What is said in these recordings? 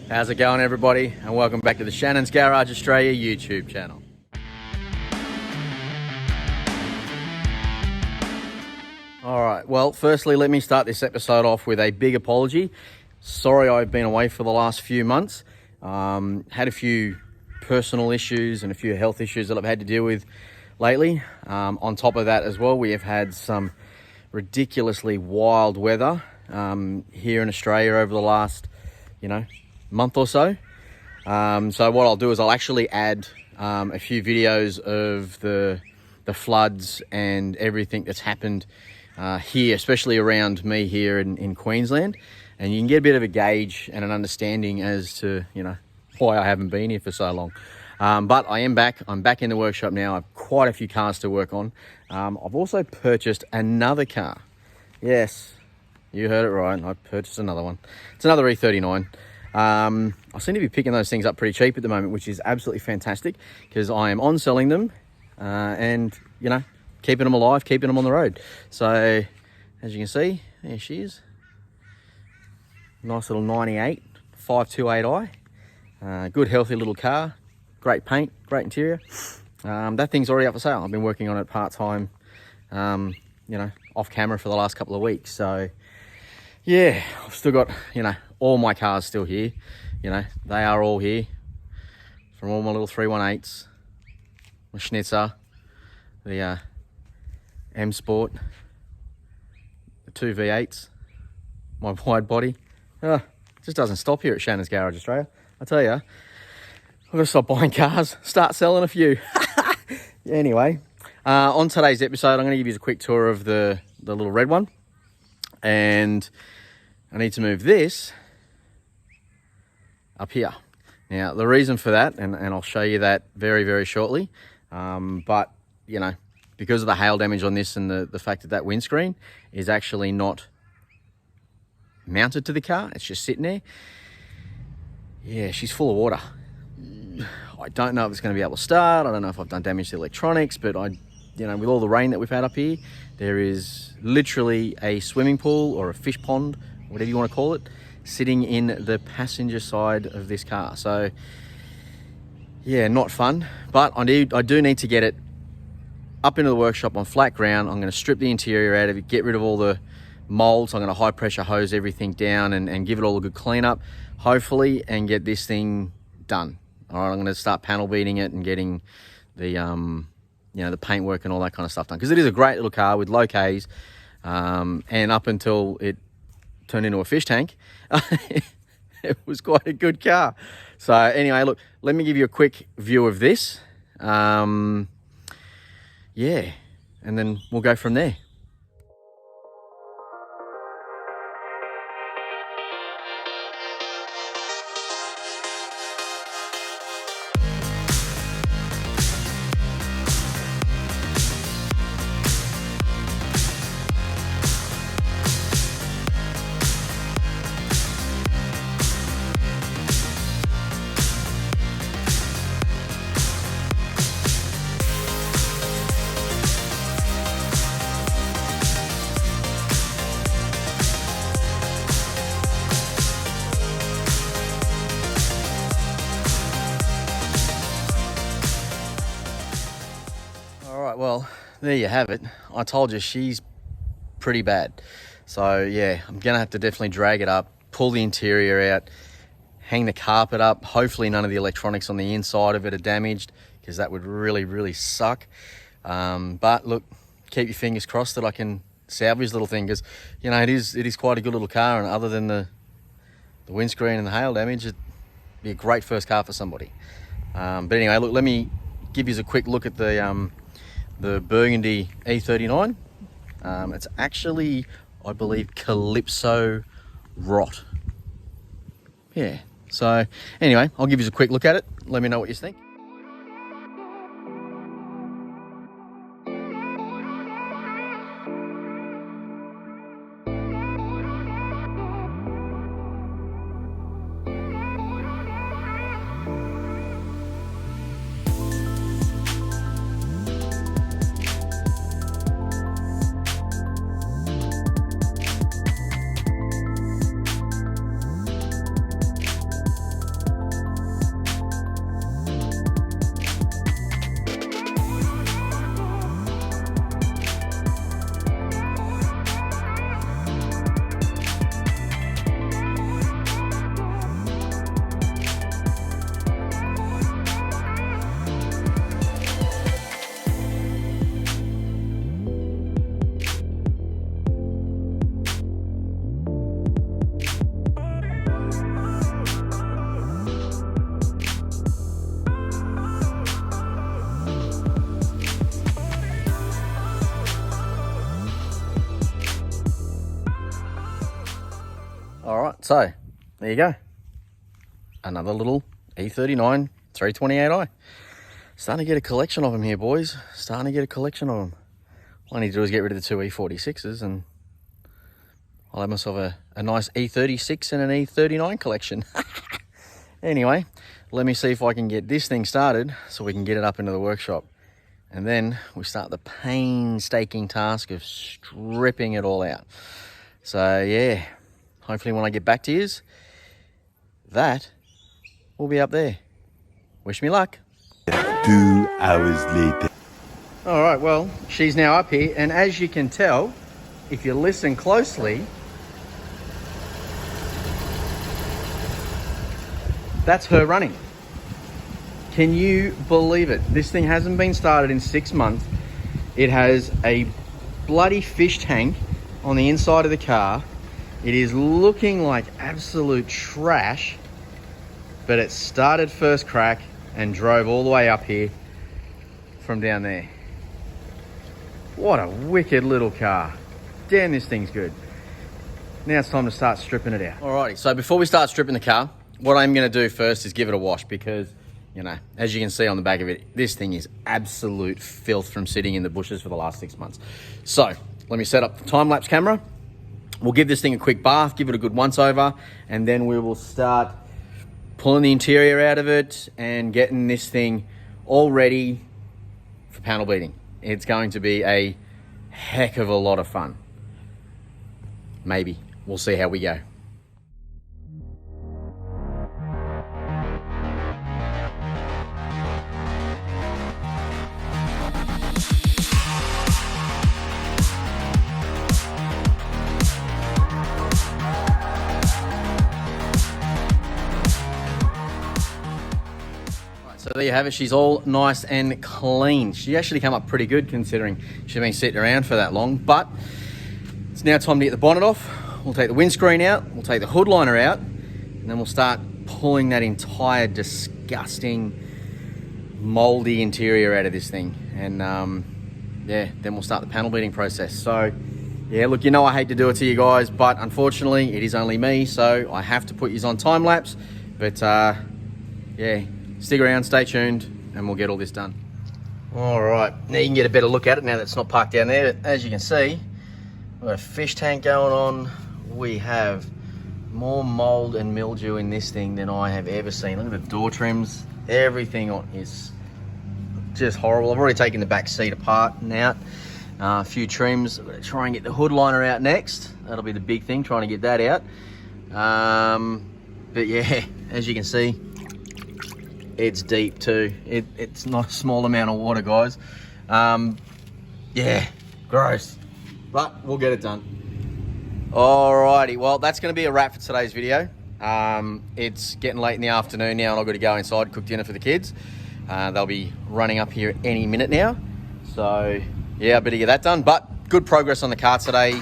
How's it going, everybody? And welcome back to the Shannon's Garage Australia YouTube channel. Alright, well, firstly, let me start this episode off with a big apology. Sorry I've been away for the last few months. Had a few personal issues and a few health issues that I've had to deal with lately. On top of that as well, we have had some ridiculously wild weather here in Australia over the last, month or so. So what I'll do is I'll actually add a few videos of the floods and everything that's happened here, especially around me here in Queensland, and you can get a bit of a gauge and an understanding as to why I haven't been here for so long. But I am back. I'm back in the workshop now. I've quite a few cars to work on. I've also purchased another car. Yes, you heard it right. I purchased another one. It's another E39. I seem to be picking those things up pretty cheap at the moment, which is absolutely fantastic because I am on selling them and, keeping them alive, keeping them on the road. So, as you can see, there she is. Nice little 98 528i. Good, healthy little car. Great paint, great interior. That thing's already up for sale. I've been working on it part-time, off camera for the last couple of weeks. So, yeah, I've still got, all my cars still here. They are all here. From all my little 318s, my Schnitzer, the M Sport, the two V8s, my wide body. It just doesn't stop here at Shannon's Garage Australia. I tell you, I've got to stop buying cars, start selling a few. Anyway, on today's episode, I'm going to give you a quick tour of the little red one. And I need to move this up here. Now, the reason for that, and I'll show you that very, very shortly, but, because of the hail damage on this and the fact that windscreen is actually not mounted to the car, it's just sitting there. Yeah, she's full of water. I don't know if it's going to be able to start. I don't know if I've done damage to electronics, but with all the rain that we've had up here, there is literally a swimming pool or a fish pond, whatever you want to call it, sitting in the passenger side of this car. So, yeah, not fun. But I do need to get it up into the workshop on flat ground. I'm going to strip the interior out of it, get rid of all the molds. I'm going to high pressure hose everything down and give it all a good cleanup, hopefully, and get this thing done. All right, I'm going to start panel beating it and getting the the paintwork and all that kind of stuff done, because it is a great little car with low Ks, and up until it turned into a fish tank, it was quite a good car. So anyway, look, let me give you a quick view of this. Yeah, and then we'll go from there. Well, there you have it. I told you she's pretty bad. So yeah, I'm gonna have to definitely drag it up, pull the interior out, hang the carpet up. Hopefully none of the electronics on the inside of it are damaged, because that would really, really suck. But look, keep your fingers crossed that I can salvage the little thing, because it is quite a good little car, and other than the windscreen and the hail damage, it'd be a great first car for somebody. But anyway, look, let me give you a quick look at the burgundy E39. It's actually, I believe, Calypso Rot. Yeah, so anyway, I'll give you a quick look at it. Let me know what you think. So there you go. Another little E39 328i. Starting to get a collection of them here, boys. Starting to get a collection of them. All I need to do is get rid of the two E46s and I'll have myself a nice E36 and an E39 collection. Anyway, let me see if I can get this thing started so we can get it up into the workshop. And then we start the painstaking task of stripping it all out. So yeah, hopefully when I get back to yous, that will be up there. Wish me luck. 2 hours later. All right, well, she's now up here, and as you can tell, if you listen closely, that's her running. Can you believe it? This thing hasn't been started in 6 months. It has a bloody fish tank on the inside of the car. It is looking like absolute trash, but it started first crack and drove all the way up here from down there. What a wicked little car. Damn, this thing's good. Now it's time to start stripping it out. Alrighty, so before we start stripping the car, what I'm gonna do first is give it a wash because, you know, as you can see on the back of it, this thing is absolute filth from sitting in the bushes for the last 6 months. So let me set up the time-lapse camera. We'll give this thing a quick bath, give it a good once over, and then we will start pulling the interior out of it and getting this thing all ready for panel beating. It's going to be a heck of a lot of fun. Maybe. We'll see how we go. So there you have it. She's all nice and clean. She actually came up pretty good considering she's been sitting around for that long, but it's now time to get the bonnet off. We'll take the windscreen out, we'll take the hood liner out, and then we'll start pulling that entire disgusting moldy interior out of this thing. And yeah, then we'll start the panel beating process. So yeah, look, you know I hate to do it to you guys, but unfortunately it is only me, so I have to put you on time lapse. But yeah, stick around, stay tuned, and we'll get all this done. All right, now you can get a better look at it now that it's not parked down there. As you can see, we've got a fish tank going on. We have more mold and mildew in this thing than I have ever seen. Look at the door trims. Everything on is just horrible. I've already taken the back seat apart and out. A few trims. I'm going to try and get the hood liner out next. That'll be the big thing, trying to get that out. But yeah, as you can see, it's deep too. It's not a small amount of water, guys. Yeah, gross. But we'll get it done. Alrighty, well, that's going to be a wrap for today's video. It's getting late in the afternoon now and I've got to go inside, cook dinner for the kids. They'll be running up here any minute now. So yeah, I better get that done. But good progress on the car today.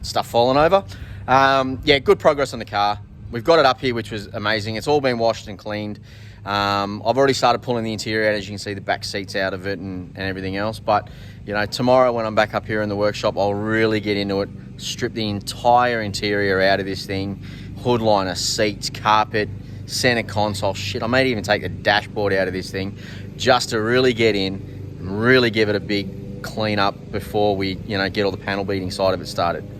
Stuff falling over. Yeah, good progress on the car. We've got it up here, which was amazing. It's all been washed and cleaned. I've already started pulling the interior out, as you can see, the back seats out of it and everything else. But, you know, tomorrow when I'm back up here in the workshop, I'll really get into it, strip the entire interior out of this thing, hood liner, seats, carpet, center console. Shit, I may even take the dashboard out of this thing just to really get in and really give it a big clean up before we, you know, get all the panel beating side of it started.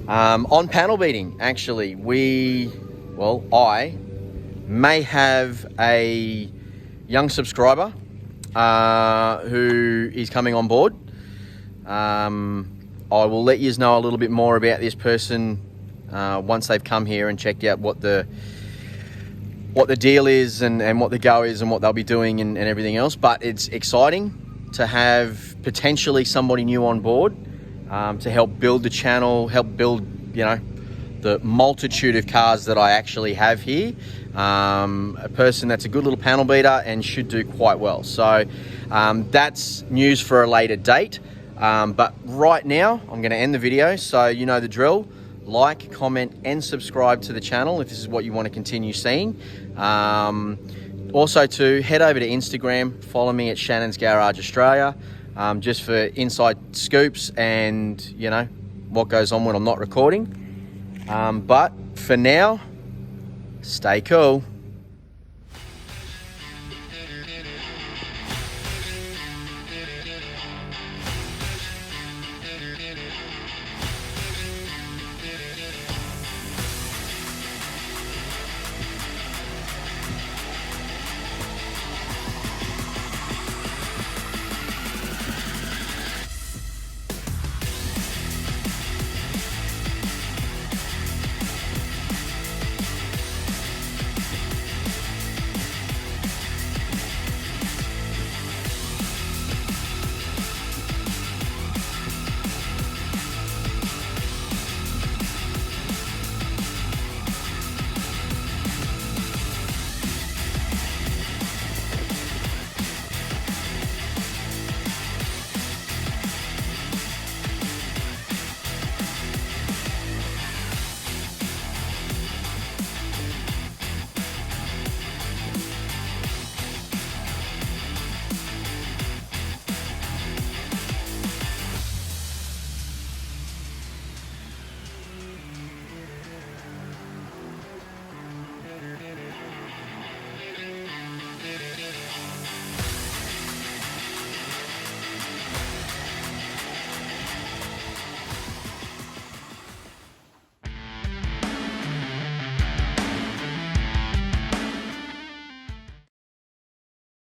On panel beating, actually, I may have a young subscriber who is coming on board. I will let you know a little bit more about this person once they've come here and checked out what the deal is and what the go is and what they'll be doing and everything else. But it's exciting to have potentially somebody new on board to help build the channel, help build, you know, the multitude of cars that I actually have here. A person that's a good little panel beater and should do quite well. So that's news for a later date. But right now, I'm going to end the video. So you know the drill. Like, comment, and subscribe to the channel if this is what you want to continue seeing. Also to head over to Instagram, follow me at Shannon's Garage Australia, just for inside scoops and, you know, what goes on when I'm not recording. But for now, stay cool.